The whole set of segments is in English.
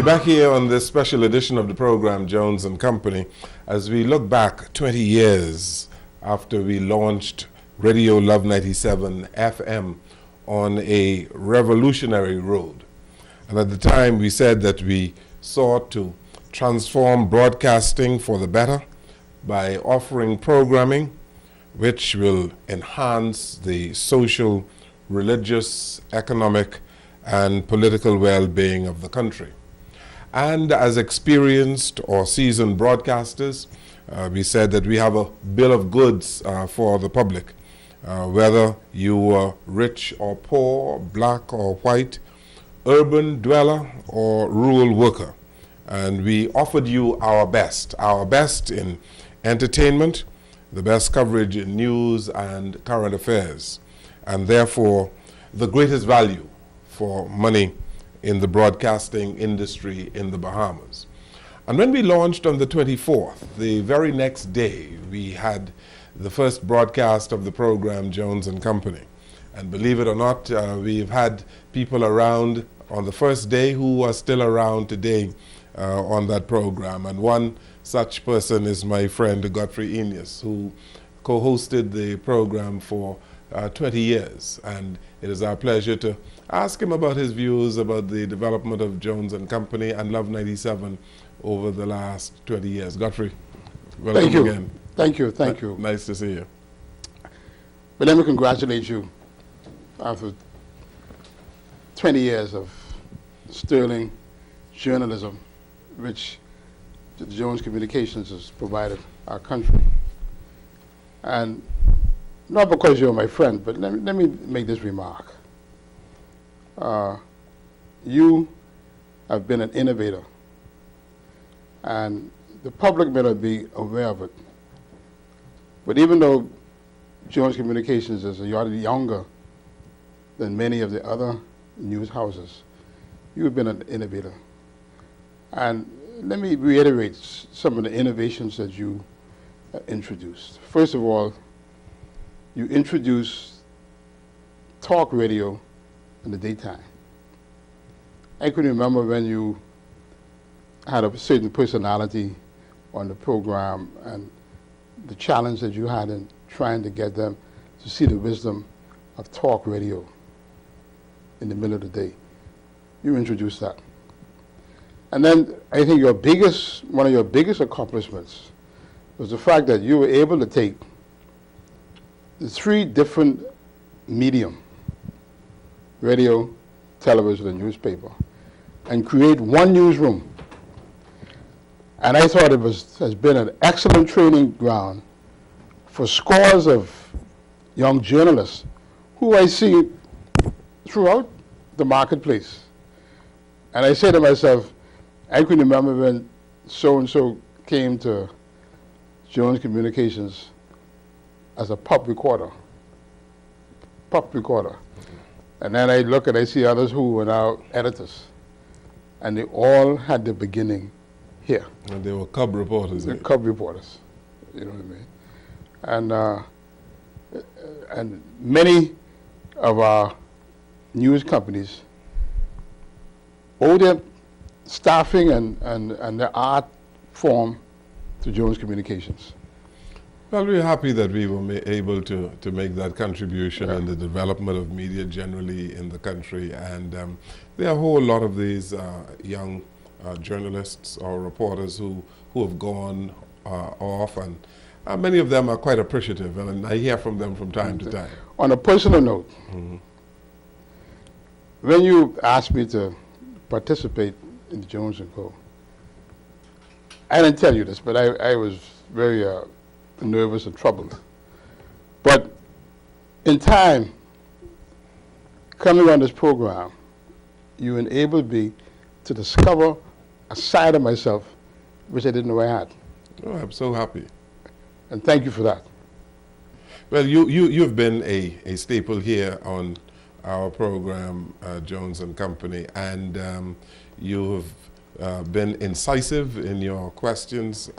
back here on this special edition of the program, Jones and Company, as we look back 20 years after we launched Radio Love 97 FM on a revolutionary road. And at the time, we said that we sought to transform broadcasting for the better by offering programming which will enhance the social, religious, economic, and political well-being of the country. And as experienced or seasoned broadcasters, we said that we have a bill of goods for the public, whether you are rich or poor, black or white, urban dweller or rural worker. And we offered you our best in entertainment, the best coverage in news and current affairs, and therefore the greatest value for money in the broadcasting industry in the Bahamas. And when we launched on the 24th, the very next day, we had the first broadcast of the program, Jones and Company. And believe it or not, we've had people around on the first day who are still around today on that program. And one such person is my friend, Godfrey, Eneas, who co-hosted the program for 20 years. And it is our pleasure to ask him about his views about the development of Jones and Company and Love 97 over the last 20 years. Godfrey, welcome again. Thank you. Nice to see you. But let me congratulate you after 20 years of sterling journalism, which the Jones Communications has provided our country. And not because you're my friend, but let me make this remark. You have been an innovator, and the public may not be aware of it. But even though Jones Communications is a yard younger than many of the other news houses, you've been an innovator. And let me reiterate some of the innovations that you introduced. First of all, you introduced talk radio in the daytime. I can remember when you had a certain personality on the program and the challenge that you had in trying to get them to see the wisdom of talk radio in the middle of the day. You introduced that. And then I think one of your biggest accomplishments was the fact that you were able to take the three different medium, radio, television, and newspaper, and create one newsroom. And I thought it has been an excellent training ground for scores of young journalists who I see throughout the marketplace. And I say to myself, I can remember when so-and-so came to Jones Communications as a pup recorder. And then I look and I see others who were now editors. And they all had the beginning here. And they were cub reporters. They're cub reporters, you know what I mean? And many of our news companies owe their staffing and their art form to Jones Communications. Well, we're happy that we were able to make that contribution in the development of media generally in the country. And there are a whole lot of these young journalists or reporters who have gone off, and many of them are quite appreciative, and I hear from them from time to time. On a personal note, when you asked me to participate in the Jones & Co., I didn't tell you this, but I was very nervous and troubled. But in time, coming on this program, you enabled me to discover a side of myself which I didn't know I had. Oh, I'm so happy. And thank you for that. Well, you've been a staple here on our program, Jones and Company, and you have been incisive in your questions,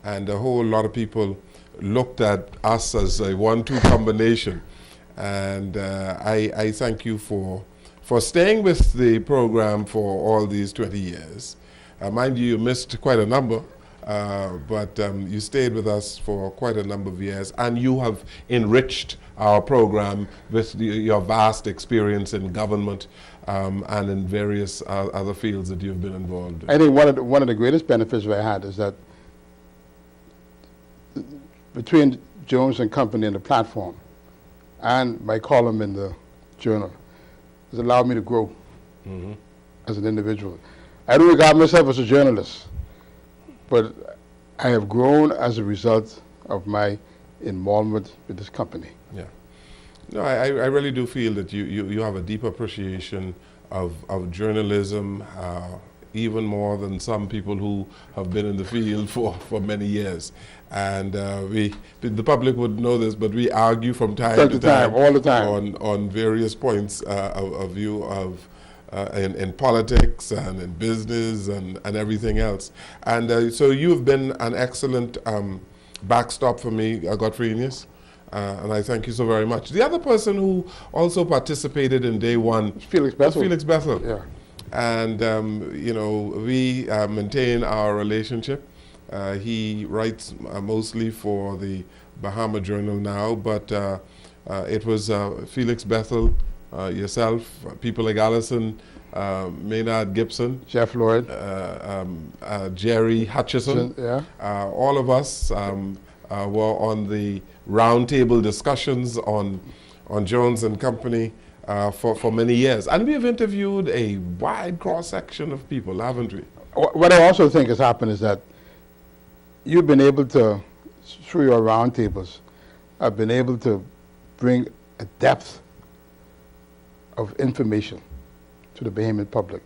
and a whole lot of people looked at us as a 1-2 combination. And I thank you for for staying with the program for all these 20 years. Mind you, you missed quite a number, but you stayed with us for quite a number of years, and you have enriched our program with your vast experience in government and in various other fields that you've been involved in. I think one of the greatest benefits I had is that between Jones and Company and the platform and my column in the journal has allowed me to grow as an individual. I don't regard myself as a journalist, but I have grown as a result of my involvement with this company. Yeah. No, I really do feel that you have a deep appreciation of journalism, even more than some people who have been in the field for many years. And the public would know this, but we argue from time to time, all the time, on various points of view of in politics and in business and everything else. And so you've been an excellent backstop for me, Godfrey Eneas. And I thank you so very much. The other person who also participated in day one Felix Bethel. was Felix Bethel. Yeah. And, you know, we maintain our relationship. He writes mostly for the Bahama Journal now, but it was Felix Bethel, yourself, people like Allison, Maynard Gibson, Jeff Lloyd, Jerry Hutchison, all of us were on the roundtable discussions on Jones and Company for many years. And we have interviewed a wide cross-section of people, haven't we? What I also think has happened is that you've been able to, through your roundtables, have been able to bring a depth of information to the Bahamian public.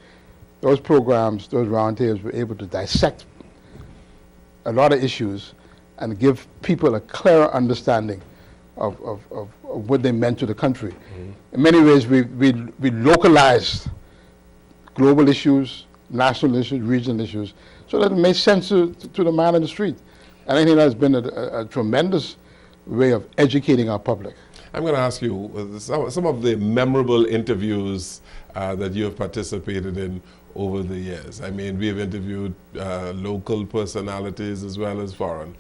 Those programs, those roundtables were able to dissect a lot of issues and give people a clearer understanding of what they meant to the country. In many ways, we localized global issues, national issues, regional issues, so that it made sense to the man in the street. And I think that's been a tremendous way of educating our public. I'm going to ask you some of the memorable interviews that you have participated in over the years. I mean, we have interviewed local personalities as well as foreign.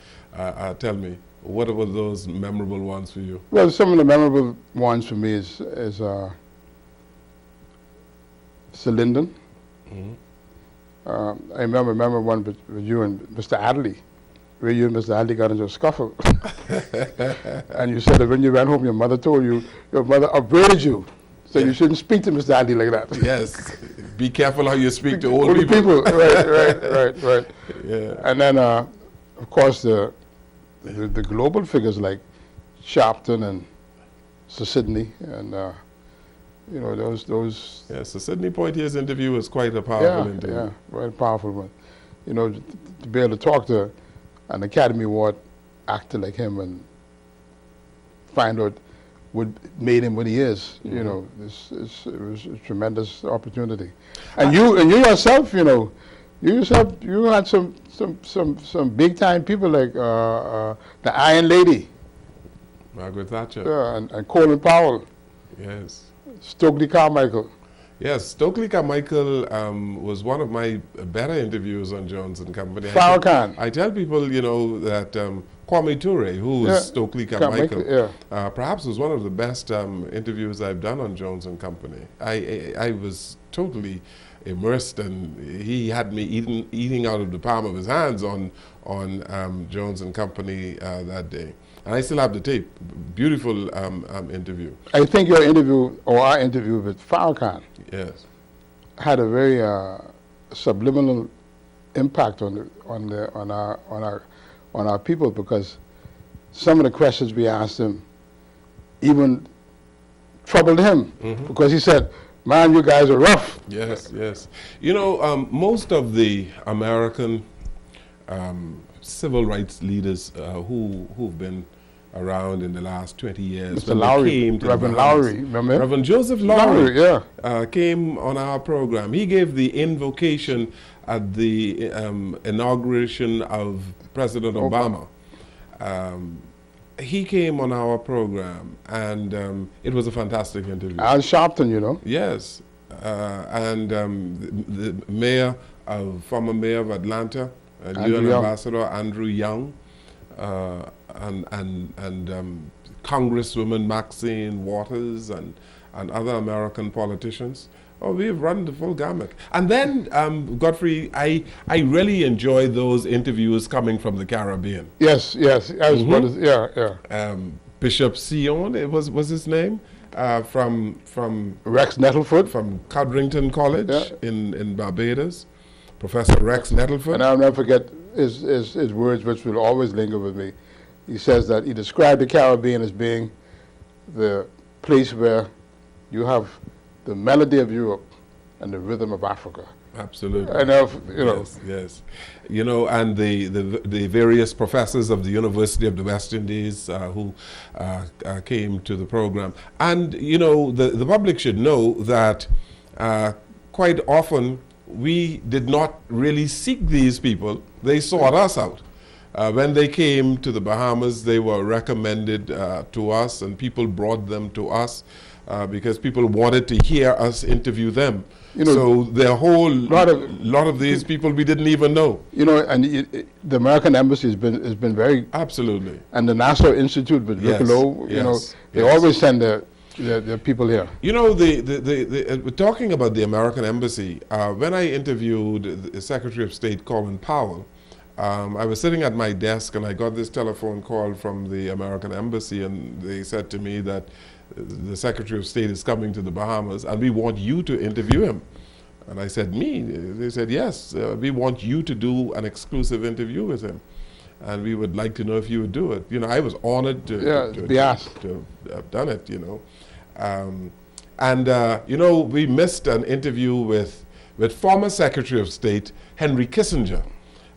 Tell me, what were those memorable ones for you? Well, some of the memorable ones for me is Sir Lyndon. I remember one with you and Mr. Adderley, where you and Mr. Adderley got into a scuffle. And you said that when you ran home, your mother told you, your mother upbraided you. So you shouldn't speak to Mr. Adderley like that. Yes. Be careful how you speak to old people. Right. Yeah. And then, of course, the global figures like Sharpton and Sir Sidney and you know, those. Yes, the Sidney Poitier's interview was quite a powerful interview. Yeah, very powerful one. You know, to be able to talk to an Academy Award actor like him and find out what made him what he is. You know, it was a tremendous opportunity. And you yourself, you had some big time people like the Iron Lady. Margaret Thatcher. Yeah, and Colin Powell. Yes. Stokely Carmichael. Yes, Stokely Carmichael was one of my better interviews on Jones and Company. Farrakhan. I tell people, you know, that Kwame Ture, who is Stokely Carmichael, perhaps was one of the best interviews I've done on Jones and Company. I was totally immersed, and he had me eating out of the palm of his hands on Jones and Company that day. And I still have the tape. Beautiful interview. I think your interview, or our interview with Farrakhan, had a very subliminal impact on our people, because some of the questions we asked him even troubled him, because he said, "Man, you guys are rough." Yes. You know, most of the American civil rights leaders who've been around in the last 20 years. Mr. Lowry, Reverend Lowry, remember? Reverend Joseph Lowry came on our program. He gave the invocation at the inauguration of President Obama. He came on our program, and it was a fantastic interview. Al Sharpton, you know. Yes, and the mayor, former mayor of Atlanta, UN Young. Ambassador Andrew Young, and Congresswoman Maxine Waters, and other American politicians. Oh, we've run the full gamut. And then, Godfrey, I really enjoy those interviews coming from the Caribbean. Yes, yes. I was about to, yeah. Bishop Sion, it was his name, from Rex Nettlefoot. from Codrington College in Barbados, Professor Rex Nettlefoot. And I'll never forget his words, which will always linger with me. He says that he described the Caribbean as being the place where you have the melody of Europe and the rhythm of Africa. Absolutely. And you know, yes. You know, and the various professors of the University of the West Indies who came to the program. And, you know, the public should know that quite often we did not really seek these people. They sought us out. When they came to the Bahamas, they were recommended to us, and people brought them to us because people wanted to hear us interview them. You know, so the whole lot of these people we didn't even know. You know, and the American Embassy has been very absolutely, and the Nassau Institute with Riccolo, you know, they always send their people here. You know, talking about the American Embassy, when I interviewed the Secretary of State Colin Powell, I was sitting at my desk and I got this telephone call from the American Embassy, and they said to me that the Secretary of State is coming to the Bahamas and we want you to interview him. And I said, me? They said, yes, we want you to do an exclusive interview with him. And we would like to know if you would do it. You know, I was honored to be asked to have done it, you know. You know, we missed an interview with former Secretary of State Henry Kissinger,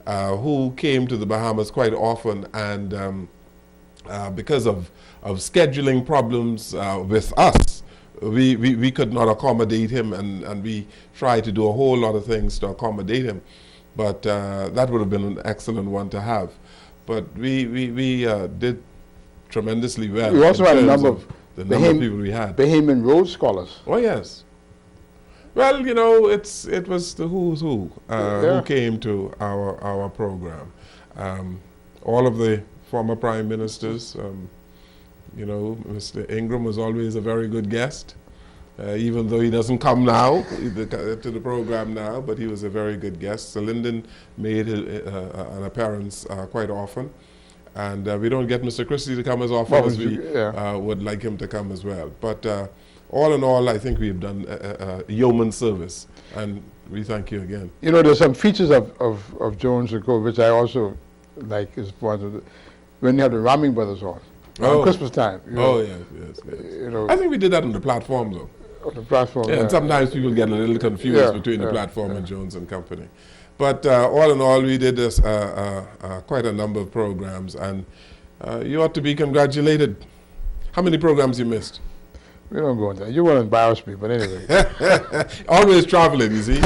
who came to the Bahamas quite often, and because of scheduling problems with us, we could not accommodate him, and we tried to do a whole lot of things to accommodate him. But that would have been an excellent one to have. But we did tremendously well. We also had a number of people we had. Bahamian Rhodes Scholars. Oh, yes. Well, you know, it was the who's who who came to our program. All of the former prime ministers. You know, Mr. Ingram was always a very good guest, even though he doesn't come now to the program now, but he was a very good guest. So Lyndon made an appearance quite often, and we don't get Mr. Christie to come as often as we would like him to come as well. But all in all, I think we've done yeoman service, and we thank you again. You know, there's some features of Jones & Co. which I also like as part of when you have the Ramming Brothers on Christmas time. You know, yes. You know, I think we did that on the platform, though. On the platform, and sometimes people get a little confused between the platform and Jones & Company. But all in all, we did this quite a number of programs, and you ought to be congratulated. How many programs you missed? We don't go into that. You want to embarrass me, but anyway. Always traveling, you see.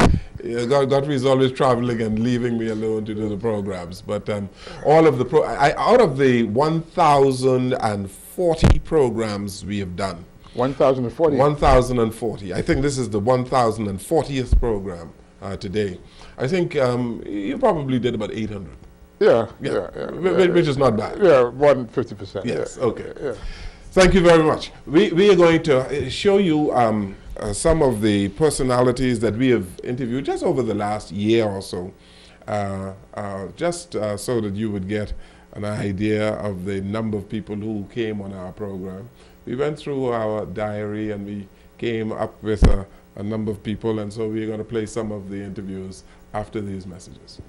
Godfrey is always traveling and leaving me alone to do the programs. But all of the out of the 1,040 programs we have done. 1,040? 1,040. I think this is the 1,040th program today. I think you probably did about 800. Yeah. Which is not bad. Yeah, more than 50%. Yes, okay. Yeah. Thank you very much. We are going to show you some of the personalities that we have interviewed just over the last year or so, just so that you would get an idea of the number of people who came on our program. We went through our diary and we came up with a number of people, and so we're going to play some of the interviews after these messages.